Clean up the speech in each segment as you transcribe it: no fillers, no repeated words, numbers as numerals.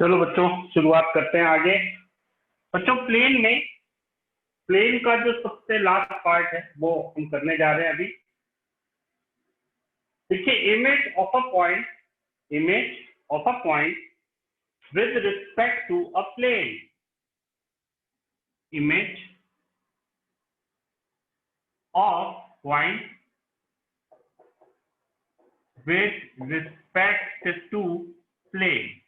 चलो बच्चों शुरुआत करते हैं आगे। बच्चों प्लेन का जो सबसे लास्ट पार्ट है वो हम करने जा रहे हैं अभी। देखिए, image of a point with respect to a plane. Image of point with respect to plane.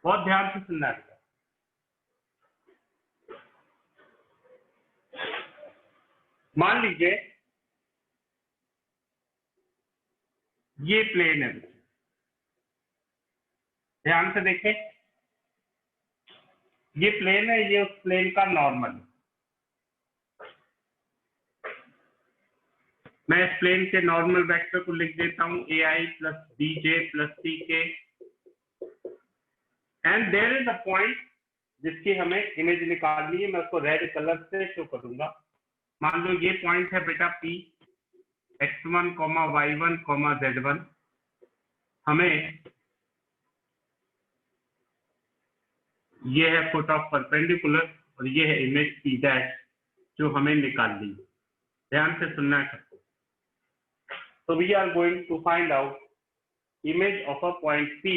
बहुत ध्यान से सुनना है। मान लीजिए ये प्लेन है, ध्यान से देखें। ये प्लेन है, ये उस प्लेन का नॉर्मल है। मैं इस प्लेन के नॉर्मल वेक्टर को लिख देता हूं ai plus bj plus ck and there is a point जिसकी हमें इमेज निकालनी है। मैं उसको रेड कलर से शो करूंगा। मान लो ये पॉइंट है बेटा p, x1, y1, z1। हमें ये है फुट ऑफ परपेंडिकुलर और ये है इमेज p डैश जो हमें निकालनी है। ध्यान से सुनना है। So we are going to find out image of a point P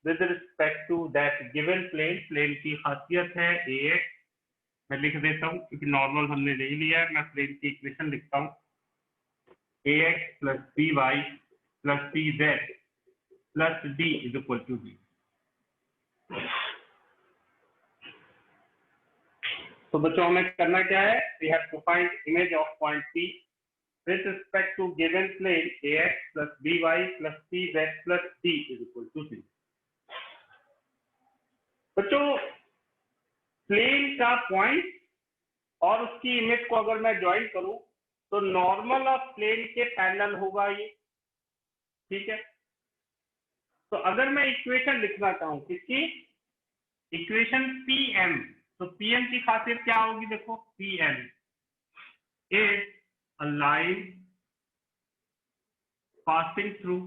with respect to that given plane। Plane की खासियत है ax। मैं लिख देता हूँ क्योंकि नॉर्मल हमने ले लिया है। मैं प्लेन की इक्वेशन लिखता हूँ ax plus by plus pz plus d is equal to b। तो बच्चों हमें करना क्या है? we have to find image of point P with respect to given plane ax plus by plus pz plus d is equal to 0। बच्चों plane का point और उसकी इमेज को अगर मैं ज्वाइन करूं तो नॉर्मल ऑफ प्लेन के पैरेलल होगा ये, ठीक है। तो अगर मैं इक्वेशन लिखना चाहूं किसकी, इक्वेशन pm, तो pm की खासियत क्या होगी? देखो, pm is a line passing through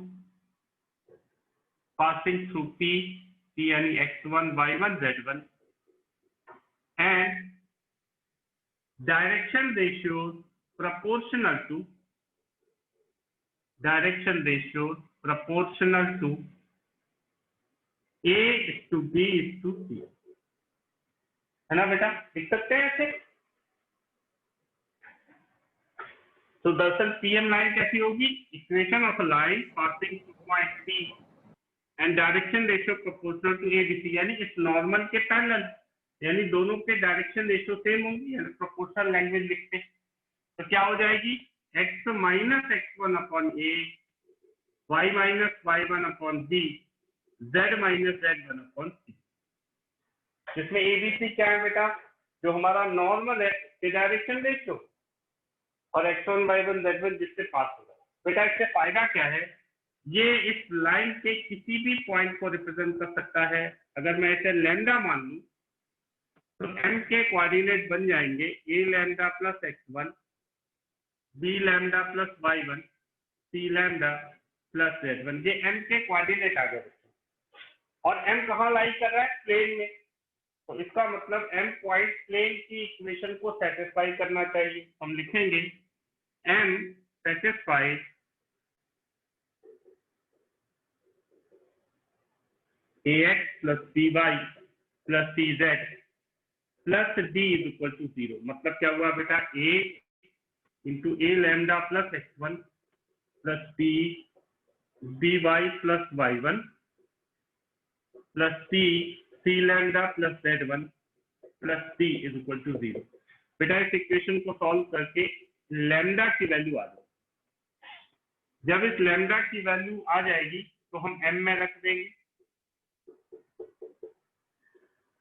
P यानी x1, y1, z1 and direction ratios proportional to a is to b is to c, है ना बेटा? लिख सकते हैं ऐसे। तो दरअसल पीएम लाइन कैसी होगी? Equation of a line passing through point P and direction ratio proportional to a b c, यानी इस नॉर्मल के पैरेलल, यानी दोनों के डायरेक्शन रेशियो सेम होंगी। यानी प्रोपोर्शनल लैंग्वेज लिखते हैं तो क्या हो जाएगी? x minus x1 upon a, y minus y1 upon b, z minus z1 upon c. जिसमें ए बी सी क्या है बेटा? जो हमारा नॉर्मल है के डायरेक्शन रेशियो और x1, y1, z1 जिससे पास होगा। बेटा इससे फायदा क्या है? ये इस लाइन के किसी भी पॉइंट को रिप्रेजेंट कर सकता है। अगर मैं इसे लैम्डा मान लूं तो m के कोऑर्डिनेट बन जाएंगे a lambda plus x1, b lambda plus y1, c lambda plus z1। ये m के कोऑर्डिनेट आ गए और m कहाँ लाई कर रहा है? प्लेन में। तो इसका मतलब m पॉइंट प्लेन की इक्वेशन को सेटिस्फाई करना चाहिए। हम लिखेंगे m satisfies ax plus by plus cz plus d is equal to 0। मतलब क्या हुआ बेटा? a into a lambda plus x1 plus by plus y1 plus c lambda plus z1 plus d is equal to 0। बेटा इस equation को solve करके lambda की value आ जाएगी। जब इस लैम्डा की वैल्यू आ जाएगी तो हम m में रख देंगे।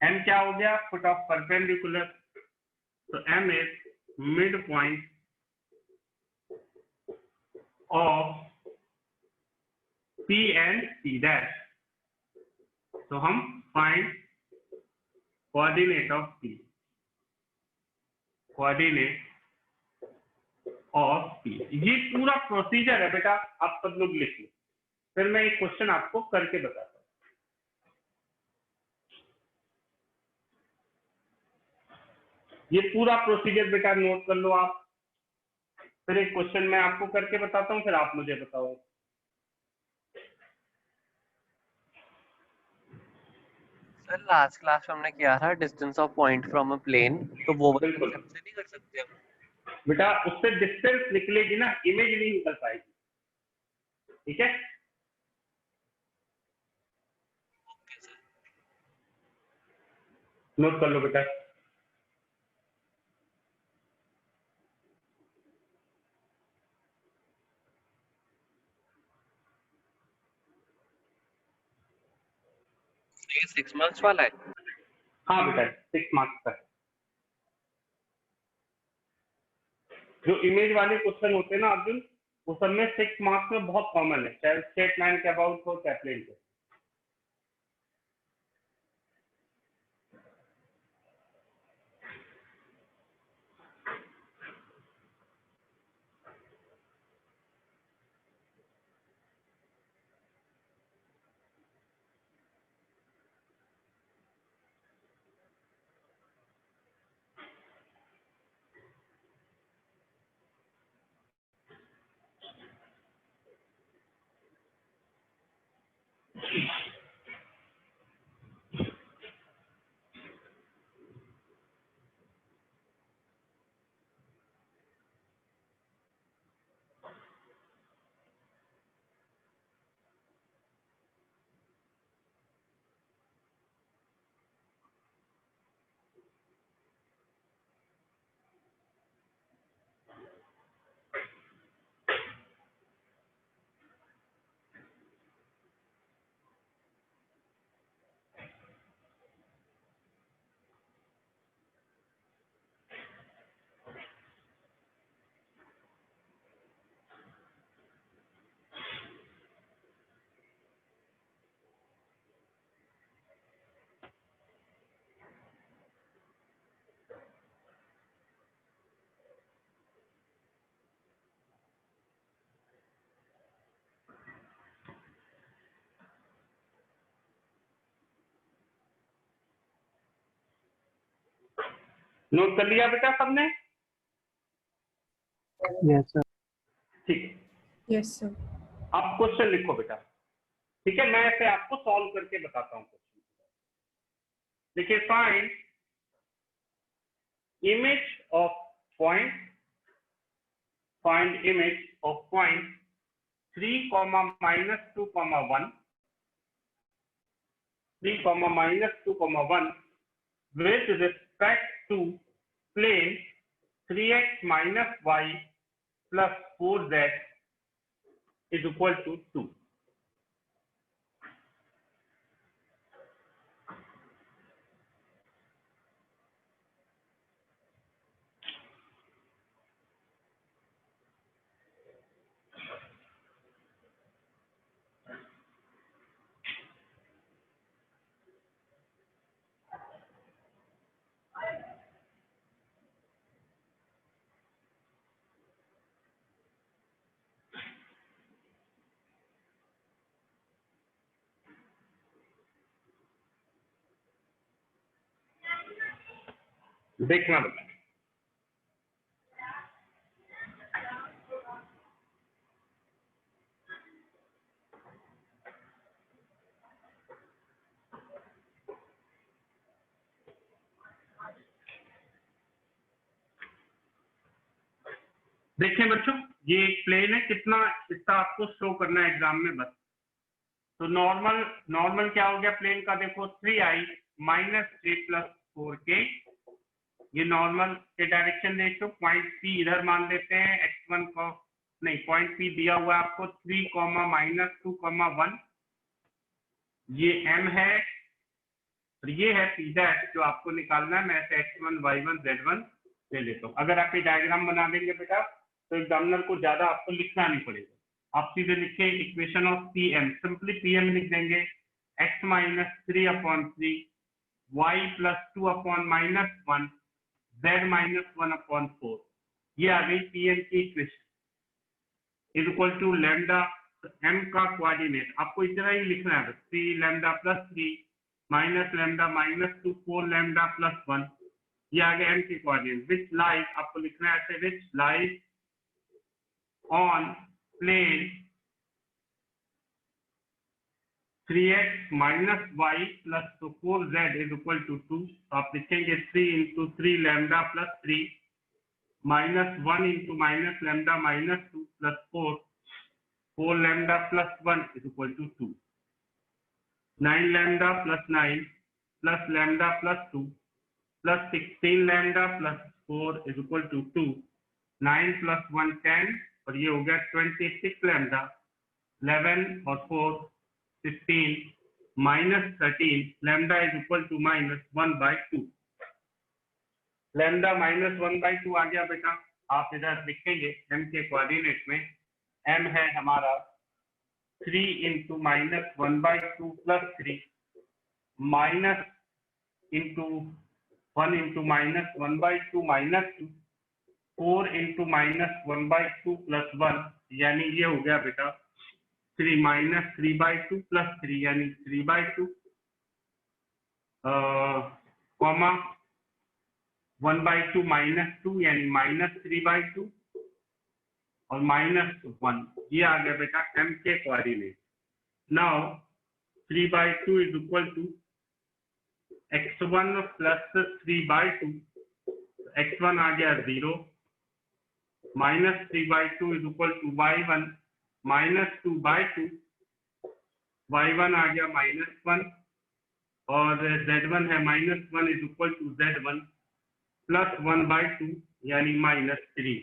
m क्या हो गया? Foot of perpendicular. तो m is mid point of p and c dash. तो हम फाइंड कोऑर्डिनेट ऑफ p, ये पूरा प्रोसीजर है बेटा, आप सब लोग लिख लो। फिर मैं एक क्वेश्चन आपको करके बताता हूँ। ये पूरा प्रोसीजर बेटा नोट कर लो आप। फिर एक क्वेश्चन मैं आपको करके बताता हूँ, फिर आप मुझे बताओ। सर लास्ट क्लास में हमने किया था distance of point from a plane, तो वो बिल्कुल से नहीं कर सकते हम? बेटा, उससे डिस्टेंस निकलेगी ना, इमेज नहीं निकल पाएगी। ठीक है, नोट कर लो बेटा। ये 6 months वाला है? हाँ बेटा, 6 मार्क्स का है। जो इमेज वाले क्वेश्चन होते हैं ना अर्जुन, वो सब में 6 मार्क्स में बहुत कॉमन है, चाहे स्ट्रेट लाइन के अबाउट हो चाहे प्लेन के। नोट कर लिया बेटा सबने? Yes sir. ठीक है, यस सर। अब क्वेश्चन लिखो बेटा। ठीक है, मैं इसे आपको सॉल्व करके बताता हूँ क्वेश्चन। देखिए, find image of point, find image of point 3, -2, 1, 3, -2, 1 with respect to plane 3x minus y plus 4z is equal to 2. देखना बेटा, देखिए बच्चों, ये एक प्लेन है, कितना इतना आपको शो करना है एग्जाम में बस। तो नॉर्मल क्या हो गया प्लेन का, देखो 3i -3 + 4k, ये नॉर्मल के डायरेक्शन रेशियो। पॉइंट P इधर मान लेते हैं, x1 को नहीं, पॉइंट P दिया हुआ है आपको 3, -2, 1, ये m है, और ये है P डैश जो आपको निकालना है। मैं ऐसे x1, y1, z1 ले लेता हूँ। अगर आप ये डायग्राम बना देंगे बेटा, तो एग्जामिनर को ज्यादा आपको लिखना नहीं पड़ेगा। आप सीधे लिखे equation of Pm, simply Pm लिख देंगे, x -3/3, y +2/-1, z -1/4, ये आ गई Pm की equation is equal to lambda. m का कोऑर्डिनेट आपको इतना ही लिखना है, 3 लैम्डा +3 -λ -2 4 लैम्डा +1 ये आ गया m के कोऑर्डिनेट, विच लाइज, आपको लिखना है ऐसे, which lies on plane 3x minus y plus 4z is equal to 2, तो आप लिखेंगे 3 into 3 lambda plus 3 minus 1 into minus lambda minus 2 plus 4 lambda plus 1 is equal to 2, 9 lambda plus 9 plus lambda plus 2 plus 16 lambda plus 4 is equal to 2, 9 plus 1 10 और ये हो गया 26 lambda, 11 और 4 16 minus 13, lambda is equal to minus 1 by 2, lambda minus 1 by 2 आ गया बेटा। आप इधर लिखेंगे m के कोऑर्डिनेट में, m है हमारा 3 into minus 1 by 2 plus 3 minus into 1 into minus 1 by 2 minus 2, 4 into minus 1 by 2 plus 1, यानी ये हो गया बेटा 3 minus 3 by 2 plus 3 यानी 3 by 2, कॉमा 1 by 2 minus 2 यानी minus 3 by 2 और minus 1, ये आ गया बेटा m के coordinate. Now 3 by 2 is equal to x1 plus 3 by 2, x1 आ गया 0, minus 3 by 2 is equal to y1 minus 2 by 2, y1 आ गया minus 1 और z1 है minus 1 is equal to z1 plus 1 by 2 यानी minus 3।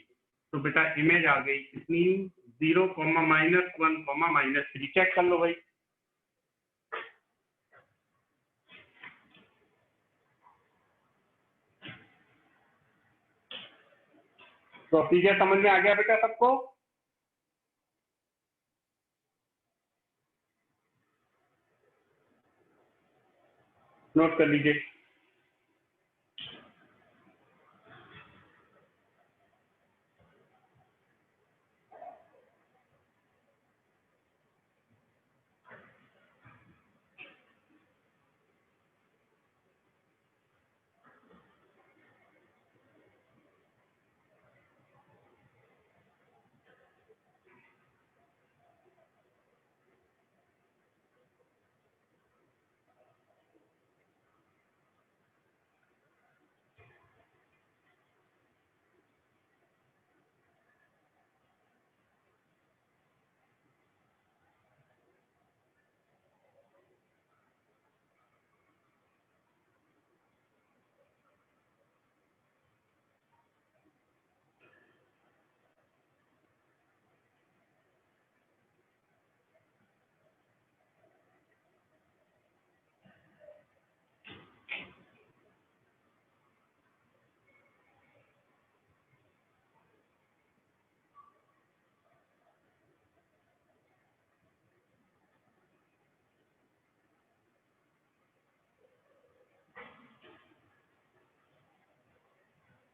तो बेटा इमेज आ गई कितनी, 0, -1, -3, चेक कर लो भाई। प्रोसीजर समझ में आ गया बेटा सबको? नोट कर लीजिए।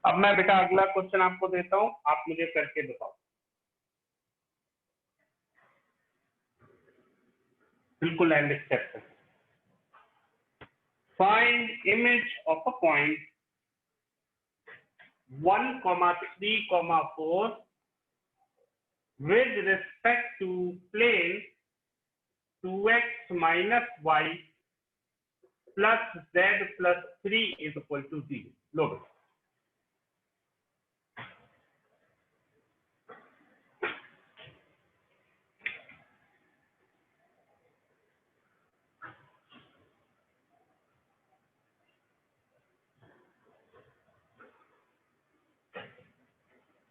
अब मैं बेटा अगला क्वेश्चन आपको देता हूं, आप मुझे करके बताओ। बिल्कुल एंड स्टेप पे। Find image of a point 1, 3, 4 with respect to plane 2x minus y plus z plus 3 is equal to 0. लो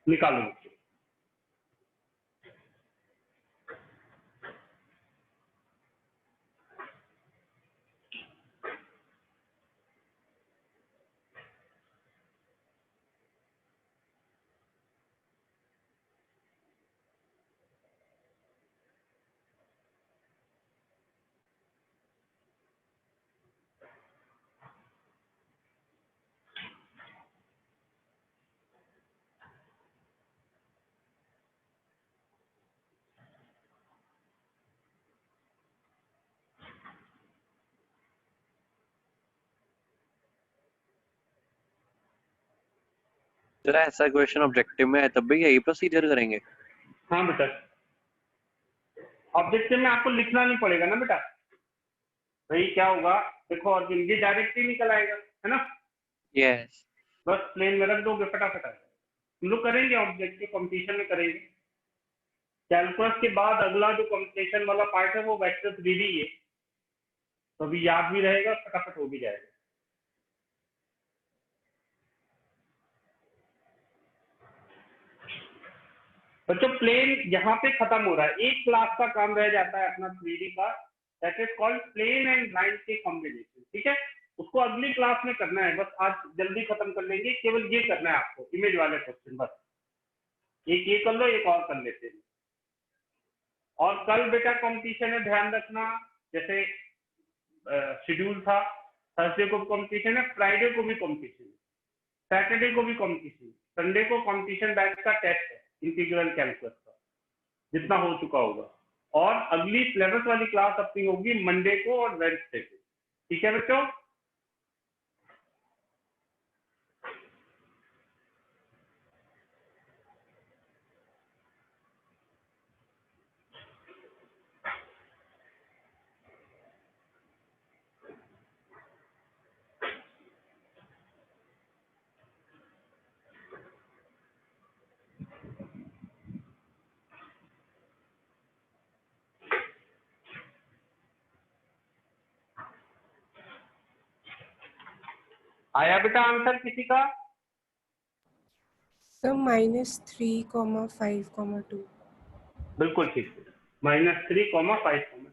निकालो। जरा ऐसा क्वेश्चन ऑब्जेक्टिव में है तब भी यही प्रोसीजर करेंगे? हाँ बेटा, ऑब्जेक्टिव में आपको लिखना नहीं पड़ेगा ना बेटा। भाई क्या होगा, देखो और ये डायरेक्ट ही निकल आएगा, है ना। यस। बस प्लेन में रख दोगे, फटाफट हम लोग करेंगे, ऑब्जेक्टिव कंपटीशन में करेंगे। कैलकुलस के बाद अगला जो कंपटीशन वाला पार्ट है वो वेक्टर 3D है, तो अभी याद भी रहेगा, फटाफट हो भी जाएगा। बच्चों प्लेन यहाँ पे खत्म हो रहा है, एक क्लास का काम रह जाता है अपना 3D का, that is called plane and line के कॉम्बिनेशन। ठीक है, उसको अगली क्लास में करना है, बस आज जल्दी खत्म कर लेंगे, केवल ये करना है आपको, इमेज वाले क्वेश्चन बस। एक ये कर लो, एक और कर लेते हैं। और कल बेटा कंपटीशन है, ध्यान रखना, जैसे शेड्यूल था, थर्सडे को कंपटीशन है, फ्राइडे को भी कंपटीशन है, सैटरडे को भी कंपटीशन, संडे को कंपटीशन बैच का टेस्ट है इंटीग्रल कैलकुलस का, जितना हो चुका होगा। और अगली सिलेबस वाली क्लास अपनी होगी मंडे को और वेडनेसडे को। ठीक है बच्चों, आया बेटा आंसर किसी का? सर -3,5,2। बिल्कुल ठीक, -3,5,2।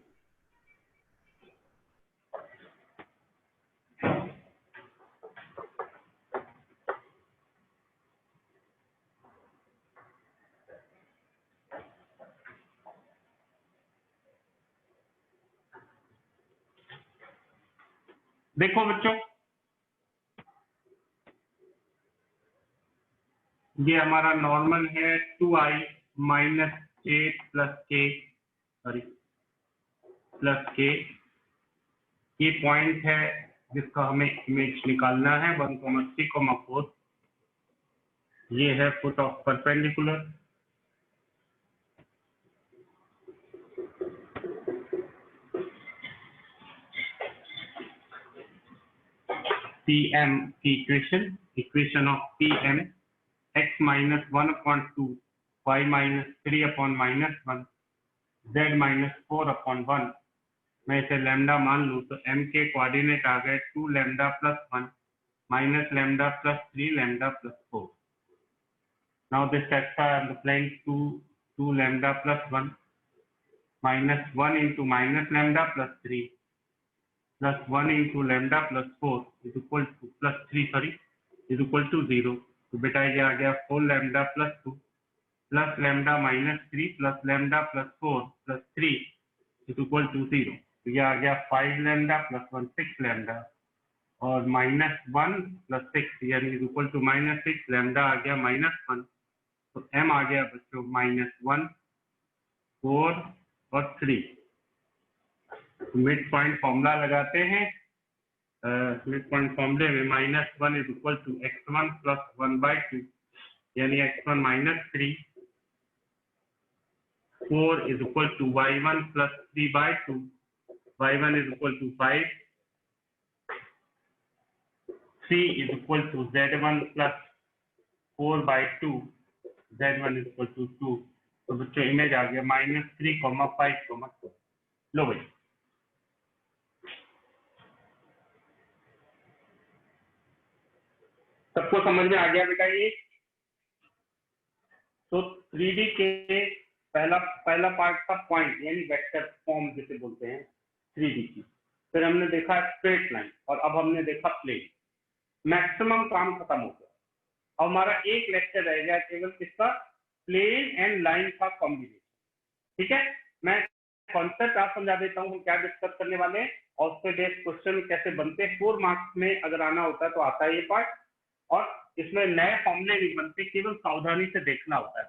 देखो बच्चों, ये हमारा नॉर्मल है 2i माइनस a प्लस के, सॉरी प्लस के, ये पॉइंट है जिसका हमें इमेज निकालना है 1,3,4। ये है फुट ऑफ परपेंडिकुलर, pm की equation of pm, x minus 1/2, y minus 3/-1, z minus 4/1। मैं इसे लैम्डा मान लूँ तो m के कोऑर्डिनेट आ गए 2 lambda plus 1 minus lambda plus 3 lambda plus 4। Now this extra I am applying 2 lambda plus 1 minus 1 into minus lambda plus 3 plus 1 into lambda plus 4 is equal to plus 3 sorry is equal to 0। तो बेटा ये आ गया 4 lambda plus 2 plus lambda minus 3 plus lambda plus 4 plus 3 is equal to 0। तो ये आ गया 5 lambda plus 1 6 lambda और minus 1 plus 6 यानी is equal to minus 6 lambda आ गया minus 1। तो m आ गया बच्चों minus 1 4 और 3। मिड पॉइंट फॉर्मूला लगाते हैं, मिड पॉइंट फॉर्मूले में -1 is equal to x1 plus 1/2 यानी x1 minus 3, 4 is equal to y1 plus 3/2, y1 is equal to 5, 3 is equal to z1 plus 4/2, z1 is equal to 2। तो बच्चों image आ गया -3,5,4। लो भाई, सबको समझ में आ गया बेटा ये? तो 3D के पहला पार्ट था पॉइंट यानी वेक्टर फॉर्म जिसे बोलते हैं 3D की, फिर हमने देखा स्ट्रेट लाइन और अब हमने देखा प्लेन। मैक्सिमम काम खत्म हो गया, अब हमारा एक लेक्चर रह गया केवल किसका, प्लेन एंड लाइन का कॉम्बिनेशन। ठीक है, मैं कॉन्सेप्ट आप समझा देता हूँ हम क्या डिस्कस करने वाले हैं और उसके बेस्ड क्वेश्चन कैसे बनते हैं। 4 मार्क्स में अगर आना होता है तो आता है ये पार्ट, और इसमें नए फॉर्मूले नहीं बनते, केवल सावधानी से देखना होता है।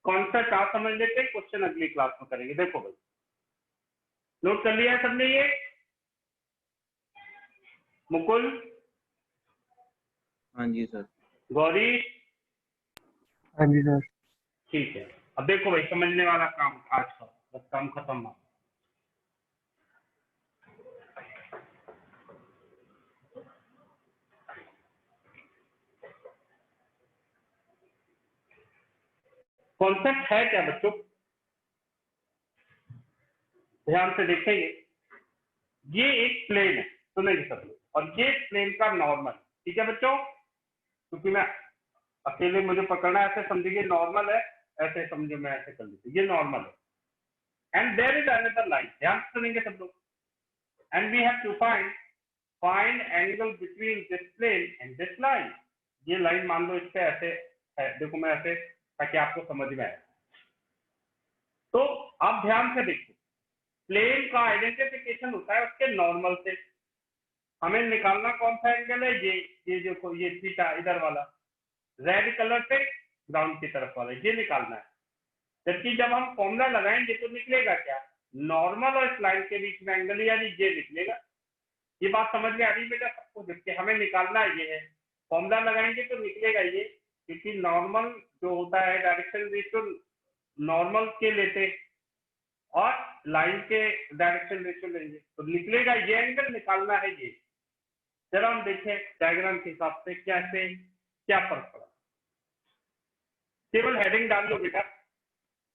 कॉन्सेप्ट आप समझ लेते हैं, क्वेश्चन अगली क्लास में करेंगे। देखो भाई, नोट कर लिया है सबने ये? मुकुल, हाँ जी सर। गौरी, हाँ जी सर। ठीक है, अब देखो भाई समझने वाला काम आज का, बस काम खत्म ना। कॉन्सेप्ट है क्या बच्चों, ध्यान से देखेंगे। ये एक प्लेन है, सुनेंगे सब लोग, और ये प्लेन का नॉर्मल, ठीक है बच्चों, क्योंकि मैं अकेले मुझे पकड़ना है, ऐसे समझिए नॉर्मल है, ऐसे समझो मैं ऐसे कर लीजिए, ये नॉर्मल है। And there is another line, ध्यान से सुनेंगे सब लोग। And we have to find angle between this plane and this line. ये लाइन मान लो इस पे ऐसे है, देखो मैं ऐसे, ताकि आपको समझ में आए। तो आप ध्यान से देखो, प्लेन का आइडेंटिफिकेशन होता है उसके नॉर्मल से। हमें निकालना कौन सा एंगल है, ये जो ये थीटा इधर वाला, रेड कलर से ग्राउंड की तरफ वाला, ये निकालना है। जबकि जब हम फॉर्मूला लगाएंगे तो निकलेगा क्या, नॉर्मल और इस लाइन के बीच में एंगल, यानी ये निकलेगा। ये बात समझ में आ रही बेटा सबको, जबकि हमें निकालना ये है, फॉर्मूला लगाएंगे तो निकलेगा ये, क्योंकि नॉर्मल जो होता है डायरेक्शन रेशियो नॉर्मल के लेते और लाइन के डायरेक्शन रेशियो लेंगे तो निकलेगा ये एंगल, निकालना है ये। जरा हम देखें डायग्राम के हिसाब से कैसे क्या फर्क पड़ा। केवल हेडिंग डाल लो बेटा,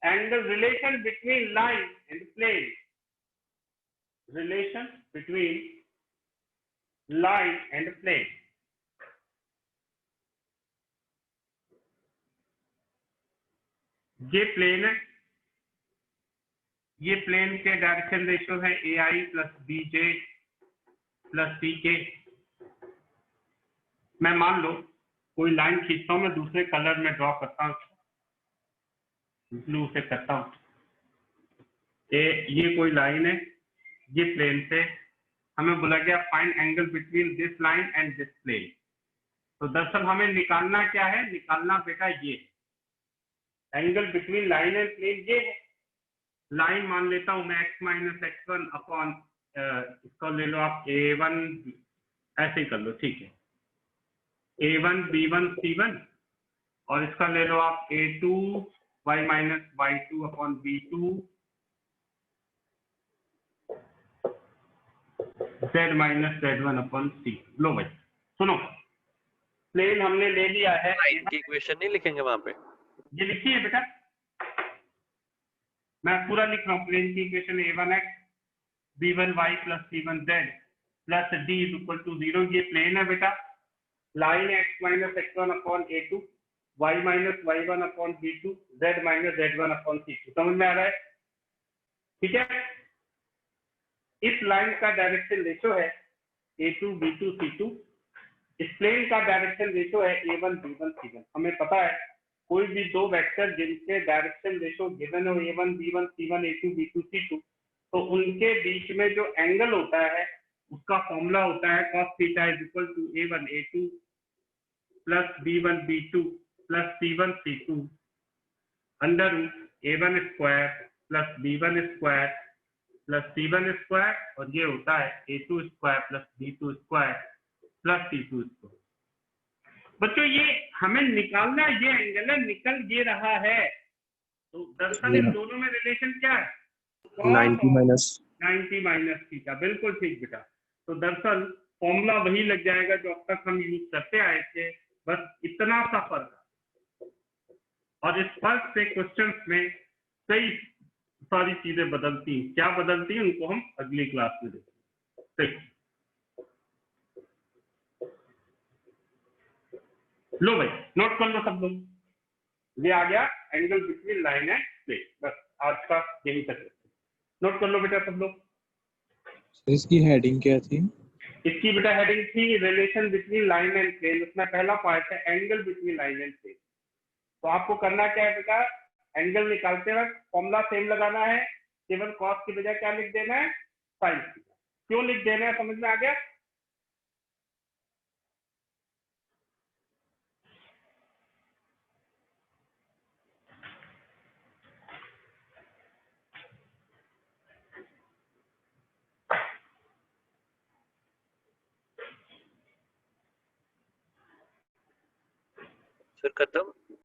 angle relation between line and plane, relation between line and plane. ये प्लेन है, ये प्लेन के डायरेक्शन रेशियो है a i plus b j plus c k. मैं मान लो कोई लाइन खींचता हूं, मैं दूसरे कलर में ड्रॉ करता हूं, ब्लू से करता हूं, ये कोई लाइन है, ये प्लेन से हमें बोला गया find angle between this line and this plane. तो दरअसल हमें निकालना क्या है, निकालना बेटा ये angle between line and plane, ये है। लाइन मान लेता हूं मैं x minus x one upon, इसको ले लो आप a1, ऐसे ही कर लो, ठीक है, a1 b1 c1, और इसका ले लो आप a2 y minus y2 upon b2 z minus z1 upon c। लो भाई सुनो, प्लेन हमने ले लिया है, लाइन की इक्वेशन नहीं लिखेंगे वहां पे? ये लिखिए बेटा, मैं पूरा लिख रहा हूँ। प्लेन की equation a1x b1y plus c1z plus d is equal to 0, ये प्लेन है बेटा। Line x minus x1 upon a2, y minus y1 upon b2, z minus z1 upon c2। समझ में आ रहा है, ठीक है। इस लाइन का डायरेक्शन रेशियो है a2 b2 c2, इस प्लेन का डायरेक्शन रेशियो है a1 b1 c1। हमें पता है कोई भी दो वेक्टर जिनके डायरेक्शन रेशियो गिवन हो a1 b1 c1 a2 b2 c2, तो उनके बीच में जो एंगल होता है उसका फॉर्मूला होता है cos theta is equal to a1 a2 plus b1 b2 plus c1 c2 under root a1 square plus b1 square plus c1 square, और ये होता है a2 square plus b2 square plus c2 square. बच्चों ये हमें निकालना ये angle है, निकल ये रहा है। तो दरअसल इन दोनों में रिलेशन क्या है, 90 माइनस थीटा, बिल्कुल ठीक बेटा। तो दरअसल फॉर्मूला वही लग जाएगा जो अब तक हम यूज करते आए थे, बस इतना सा फर्क। और इस फर्क से क्वेश्चंस में कई सारी चीजें बदलती हैं, क्या बदलती हैं उनको हम अगली क्लास में देखेंगे। लो भाई नोट कर लो सब लोग, ये आ गया angle between line and plane. बस आज का यही तक, नोट कर लो बेटा सब लोग। इसकी हेडिंग क्या थी? इसकी बेटा हेडिंग थी relation between line and plane, उसमें पहला पार्ट है angle between line and plane. तो आपको करना क्या है बेटा, एंगल निकालते वक्त फॉर्मूला सेम लगाना है, केवल कॉस की बजाय क्या लिख देना है, साइन। क्यों लिख देना है, समझ में आ गया। फिर खत्म।